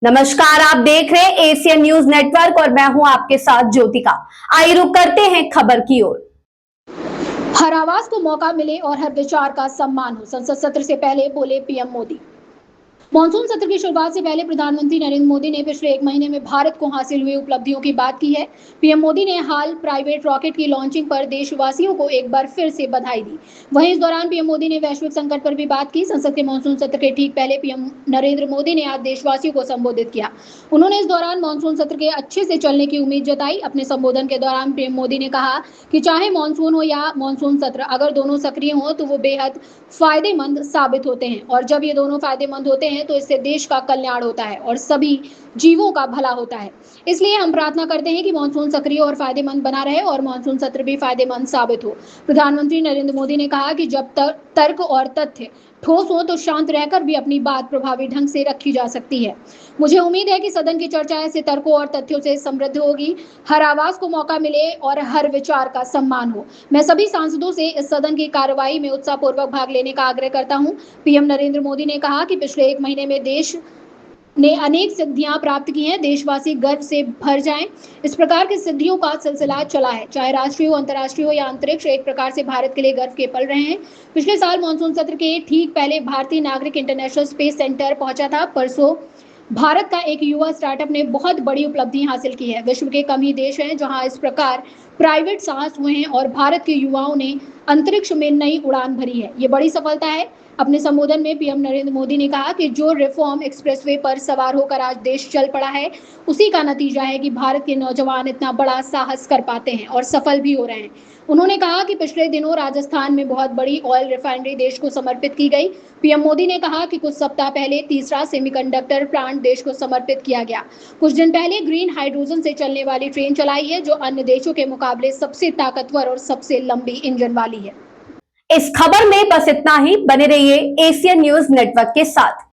नमस्कार, आप देख रहे हैं एशियन न्यूज नेटवर्क और मैं हूं आपके साथ ज्योतिका। आइए रुक करते हैं खबर की ओर। हर आवाज को मौका मिले और हर विचार का सम्मान हो, संसद सत्र से पहले बोले पीएम मोदी। मॉनसून सत्र की शुरुआत से पहले प्रधानमंत्री नरेंद्र मोदी ने पिछले एक महीने में भारत को हासिल हुई उपलब्धियों की बात की है। पीएम मोदी ने हाल प्राइवेट रॉकेट की लॉन्चिंग पर देशवासियों को एक बार फिर से बधाई दी। वहीं इस दौरान पीएम मोदी ने वैश्विक संकट पर भी बात की। संसद के मॉनसून सत्र के ठीक पहले पीएम नरेंद्र मोदी ने आज देशवासियों को संबोधित किया। उन्होंने इस दौरान मॉनसून सत्र के अच्छे से चलने की उम्मीद जताई। अपने संबोधन के दौरान पीएम मोदी ने कहा कि चाहे मॉनसून हो या मॉनसून सत्र, अगर दोनों सक्रिय हों तो वो बेहद फायदेमंद साबित होते हैं, और जब ये दोनों फायदेमंद होते हैं तो इससे देश का कल्याण होता है और सभी जीवों का भला होता है। इसलिए हम प्रार्थना करते हैं कि मॉनसून सक्रिय और फायदेमंद बना रहे और मॉनसून सत्र भी फायदेमंद साबित हो। प्रधानमंत्री नरेंद्र मोदी ने कहा कि जब तर्क और तथ्य ठोस हो तो शांत रहकर भी अपनी बात प्रभावी ढंग से रखी जा सकती है। मुझे उम्मीद है कि सदन की चर्चा ऐसे तर्कों और तथ्यों से समृद्ध होगी, हर आवाज को मौका मिले और हर विचार का सम्मान हो। मैं सभी सांसदों से इस सदन की कार्रवाई में उत्साहपूर्वक भाग लेने का आग्रह करता हूं। पीएम नरेंद्र मोदी ने कहा कि पिछले एक महीने में देश ने अनेक सिद्धियां प्राप्त की हैं। देशवासी गर्व से भर जाएं। इस प्रकार की सिद्धियों का सिलसिला चला है, चाहे राष्ट्रीय हो, अंतर्राष्ट्रीय हो या अंतरिक्ष, एक प्रकार से भारत के लिए गर्व के पल रहे हैं। पिछले साल मॉनसून सत्र के ठीक पहले भारतीय नागरिक इंटरनेशनल स्पेस सेंटर पहुंचा था। परसों भारत का एक युवा स्टार्टअप ने बहुत बड़ी उपलब्धि हासिल की है। विश्व के कम ही देश हैं जहां इस प्रकार प्राइवेट साहस हुए हैं और भारत के युवाओं ने अंतरिक्ष में नई उड़ान भरी है। ये बड़ी सफलता है। अपने संबोधन में पीएम नरेंद्र मोदी ने कहा कि जो रिफॉर्म एक्सप्रेसवे पर सवार होकर आज देश चल पड़ा है, उसी का नतीजा है कि भारत के नौजवान इतना बड़ा साहस कर पाते हैं और सफल भी हो रहे हैं। उन्होंने कहा कि पिछले दिनों राजस्थान में बहुत बड़ी ऑयल रिफाइनरी देश को समर्पित की गई। पीएम मोदी ने कहा कि कुछ सप्ताह पहले तीसरा सेमीकंडक्टर प्लांट देश को समर्पित किया गया। कुछ दिन पहले ग्रीन हाइड्रोजन से चलने वाली ट्रेन चलाई है, जो अन्य देशों के मुकाबले सबसे ताकतवर और सबसे लंबी इंजन वाली है। इस खबर में बस इतना ही। बने रहिए एशियन न्यूज नेटवर्क के साथ।